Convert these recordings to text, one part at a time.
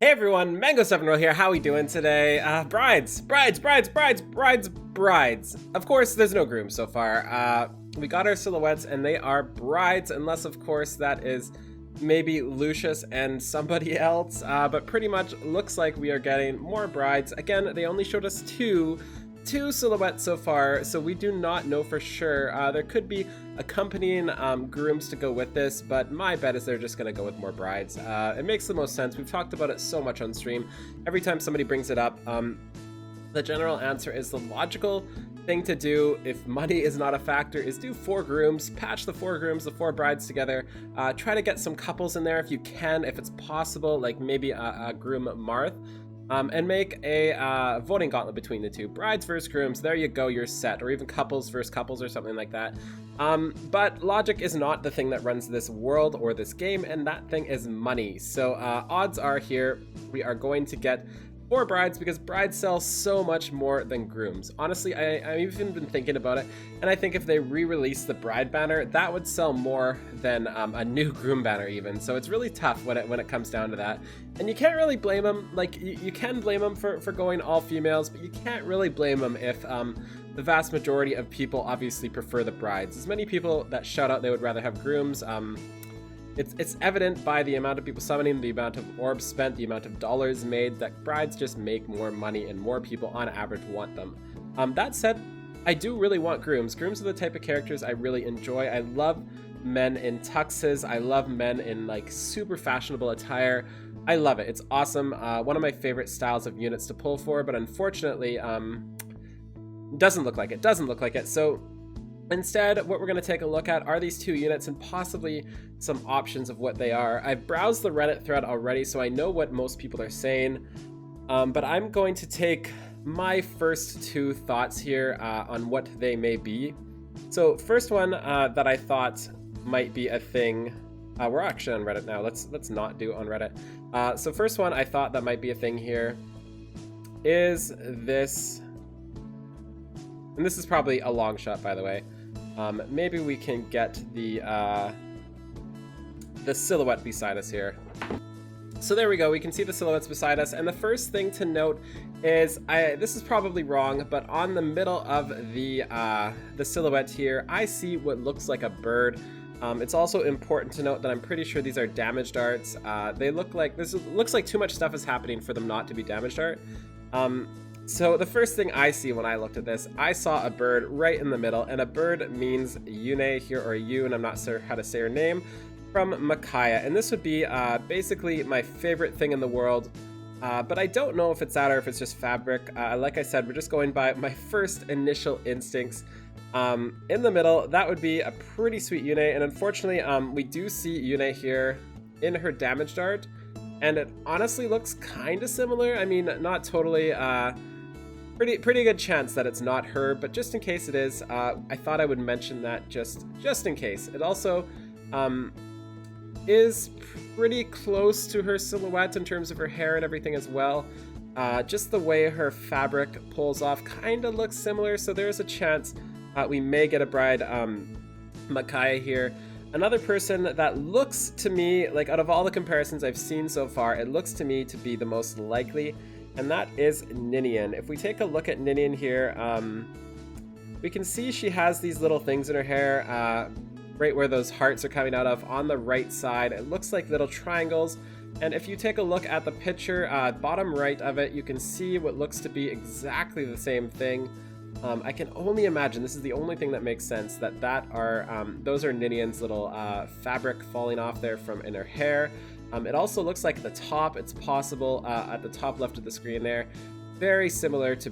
Hey everyone, Mango7Roll here. How we doing today? Brides. Of course, there's no grooms so far. We got our silhouettes and they are brides, unless of course that is maybe Lucius and somebody else. But pretty much looks like we are getting more brides. Again, they only showed us two silhouettes so far, so we do not know for sure. There could be accompanying grooms to go with this, but my bet is they're just going to go with more brides. It makes the most sense. We've talked about it so much on stream. Every time somebody brings it up, the general answer is the logical thing to do if money is not a factor is do 4 grooms, patch the 4 grooms, the 4 brides together, try to get some couples in there if you can, if it's possible, like maybe a groom Marth. And make a voting gauntlet between the two. Brides versus grooms, there you go, you're set. Or even couples versus couples or something like that. But logic is not the thing that runs this world or this game, and that thing is money. So odds are here we are going to get 4 brides because brides sell so much more than grooms. Honestly, I've even been thinking about it, and I think if they re-release the bride banner, that would sell more than a new groom banner even. So it's really tough when it comes down to that. And you can't really blame them. Like, you can blame them for going all females, but you can't really blame them if the vast majority of people obviously prefer the brides. As many people that shout out they would rather have grooms, it's evident by the amount of people summoning, the amount of orbs spent, the amount of dollars made, that brides just make more money and more people on average want them. That said, I do really want grooms. Grooms are the type of characters I really enjoy. I love men in tuxes. I love men in like super fashionable attire. I love it. It's awesome. One of my favorite styles of units to pull for, but unfortunately, doesn't look like it. So instead, what we're going to take a look at are these 2 units and possibly some options of what they are. I've browsed the Reddit thread already, so I know what most people are saying, but I'm going to take my first 2 thoughts here on what they may be. So first one that I thought might be a thing, we're actually on Reddit now, let's not do on Reddit. So first one I thought that might be a thing here is this, and this is probably a long shot by the way. Maybe we can get the silhouette beside us here. So there we go, we can see the silhouettes beside us, and the first thing to note is, this is probably wrong, but on the middle of the silhouette here, I see what looks like a bird. It's also important to note that I'm pretty sure these are damage darts. They look like, this looks like too much stuff is happening for them not to be damage dart. So the first thing I see when I looked at this, I saw a bird right in the middle, and a bird means Yune here, or Yu, and I'm not sure how to say her name, from Micaiah. And this would be basically my favorite thing in the world, but I don't know if it's that or if it's just fabric. Like I said, we're just going by my first initial instincts. In the middle, that would be a pretty sweet Yune, and unfortunately, we do see Yune here in her damage dart, and it honestly looks kind of similar. I mean, not totally, pretty good chance that it's not her, but just in case it is, I thought I would mention that just in case. It also is pretty close to her silhouette in terms of her hair and everything as well. Just the way her fabric pulls off kind of looks similar, so there's a chance we may get a bride Micaiah here. Another person that looks to me, like out of all the comparisons I've seen so far, it looks to me to be the most likely, and that is Ninian. If we take a look at Ninian here, we can see she has these little things in her hair, right where those hearts are coming out of on the right side. It looks like little triangles, and if you take a look at the picture, bottom right of it, you can see what looks to be exactly the same thing. I can only imagine, this is the only thing that makes sense, that those are Ninian's little fabric falling off there from in her hair. It also looks like at the top, it's possible, at the top left of the screen there, very similar to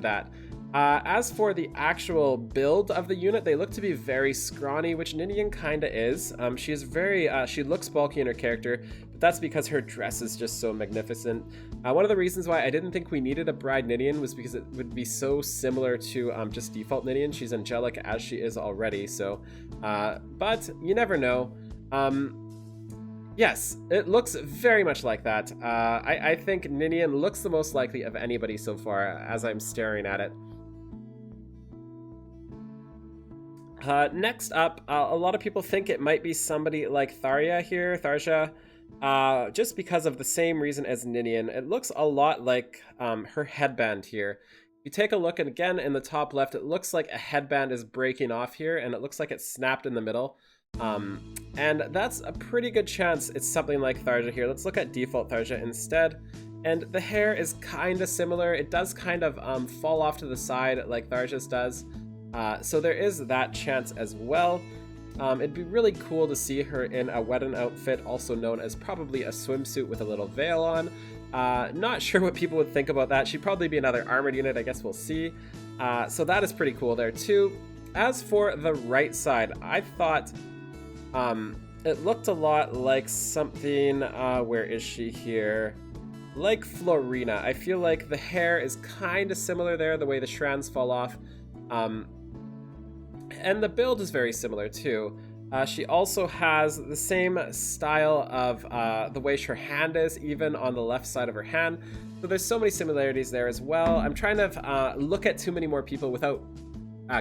that. As for the actual build of the unit, they look to be very scrawny, which Ninian kinda is. She is very, she looks bulky in her character, but that's because her dress is just so magnificent. One of the reasons why I didn't think we needed a bride Ninian was because it would be so similar to just default Ninian. She's angelic as she is already, so, but you never know. Yes, it looks very much like that. I think Ninian looks the most likely of anybody so far as I'm staring at it. Next up, a lot of people think it might be somebody like Tharja here, just because of the same reason as Ninian. It looks a lot like her headband here. If you take a look, and again in the top left, it looks like a headband is breaking off here, and it looks like it's snapped in the middle. And that's a pretty good chance it's something like Tharja here. Let's look at default Tharja instead. And the hair is kind of similar. It does kind of fall off to the side like Tharja's does. So there is that chance as well. It'd be really cool to see her in a wedding outfit, also known as probably a swimsuit with a little veil on. Not sure what people would think about that. She'd probably be another armored unit, I guess we'll see. So that is pretty cool there too. As for the right side, I thought it looked a lot like something, where is she here? Like Florina. I feel like the hair is kind of similar there, the way the strands fall off. And the build is very similar too. She also has the same style of the way her hand is, even on the left side of her hand. So there's so many similarities there as well. I'm trying to look at too many more people without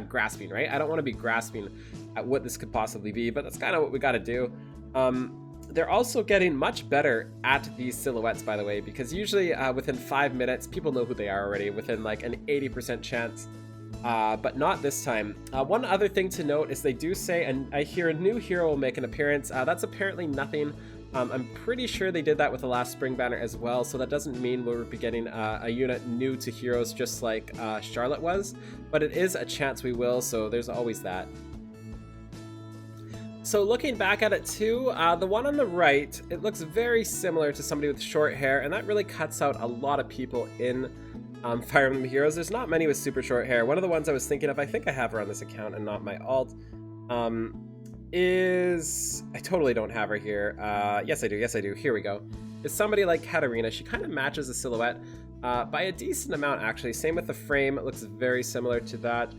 grasping, right? I don't want to be grasping at what this could possibly be, but that's kind of what we got to do. They're also getting much better at these silhouettes, by the way, because usually within 5 minutes, people know who they are already, within like an 80% chance. But not this time. One other thing to note is they do say, and I hear a new hero will make an appearance. That's apparently nothing. I'm pretty sure they did that with the last spring banner as well, so that doesn't mean we'll be getting a unit new to heroes just like Charlotte was, but it is a chance we will, so there's always that. So looking back at it too, the one on the right, it looks very similar to somebody with short hair, and that really cuts out a lot of people in Fire Emblem Heroes. There's not many with super short hair. One of the ones I was thinking of, I think I have her on this account and not my alt, is... I totally don't have her here. Yes, I do. Here we go. It's somebody like Katarina. She kind of matches the silhouette by a decent amount, actually. Same with the frame. It looks very similar to that.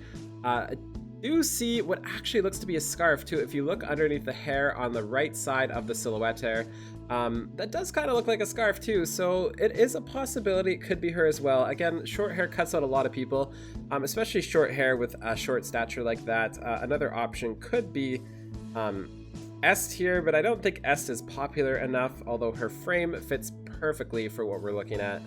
I do see what actually looks to be a scarf, too. If you look underneath the hair on the right side of the silhouette hair, that does kind of look like a scarf, too. So it is a possibility it could be her as well. Again, short hair cuts out a lot of people, especially short hair with a short stature like that. Another option could be Est here, but I don't think Est is popular enough, although her frame fits perfectly for what we're looking at.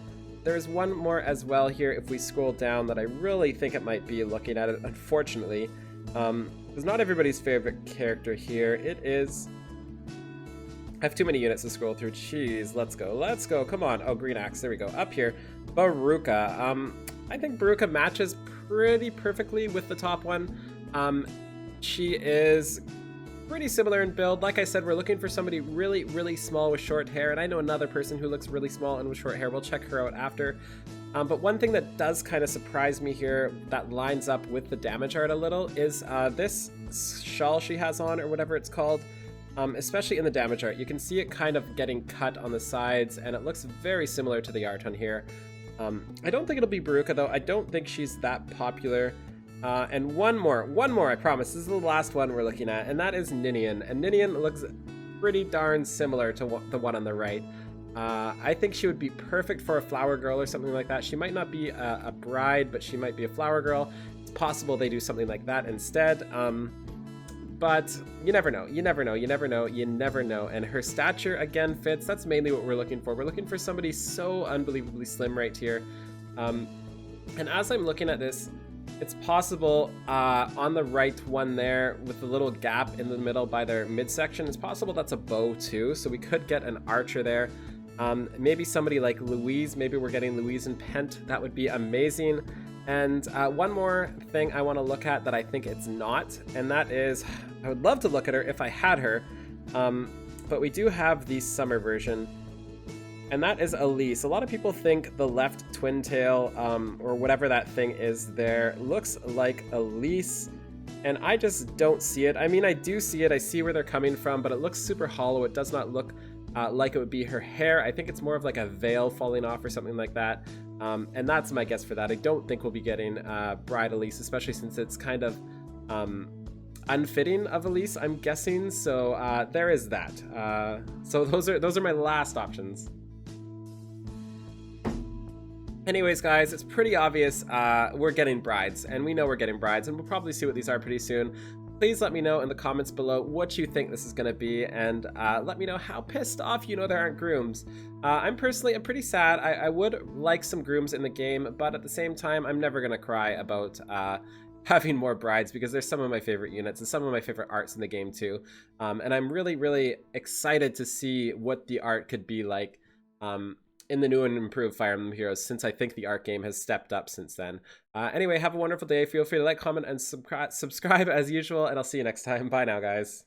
There's one more as well here if we scroll down that I really think it might be looking at it, unfortunately. It's not everybody's favorite character here. It is... I have too many units to scroll through. Jeez, let's go, come on. Oh, Green Axe, there we go. Up here, Baruka. I think Baruka matches pretty perfectly with the top one. She is pretty similar in build. Like I said, we're looking for somebody really, really small with short hair, and I know another person who looks really small and with short hair. We'll check her out after. But one thing that does kind of surprise me here that lines up with the damage art a little is this shawl she has on, or whatever it's called. Especially in the damage art, you can see it kind of getting cut on the sides, and it looks very similar to the art on here. I don't think it'll be Baruka, though. I don't think she's that popular. And one more, I promise. This is the last one we're looking at, and that is Ninian. And Ninian looks pretty darn similar to the one on the right. I think she would be perfect for a flower girl or something like that. She might not be a bride, but she might be a flower girl. It's possible they do something like that instead. But you never know. And her stature, again, fits. That's mainly what we're looking for. We're looking for somebody so unbelievably slim right here. And as I'm looking at this, it's possible on the right one there with the little gap in the middle by their midsection, it's possible that's a bow too. So we could get an archer there. Maybe somebody like Louise. Maybe we're getting Louise and Pent. That would be amazing. And one more thing I want to look at that I think it's not, and that is, I would love to look at her if I had her, but we do have the summer version, and that is Elise. A lot of people think the left twin tail, or whatever that thing is there, looks like Elise, and I just don't see it. I mean, I do see it, I see where they're coming from, but it looks super hollow. It does not look like it would be her hair. I think it's more of like a veil falling off or something like that. And that's my guess for that. I don't think we'll be getting Bride Elise, especially since it's kind of unfitting of Elise, I'm guessing. So there is that. So those are my last options. Anyways, guys, it's pretty obvious we're getting brides, and we know we're getting brides, and we'll probably see what these are pretty soon. Please let me know in the comments below what you think this is going to be, and let me know how pissed off you know there aren't grooms. I'm pretty sad. I would like some grooms in the game, but at the same time, I'm never going to cry about having more brides, because they're some of my favorite units and some of my favorite arts in the game too. And I'm really excited to see what the art could be like in the new and improved Fire Emblem Heroes, since I think the art game has stepped up since then. Anyway, have a wonderful day. Feel free to like, comment, and subscribe as usual, and I'll see you next time. Bye now, guys.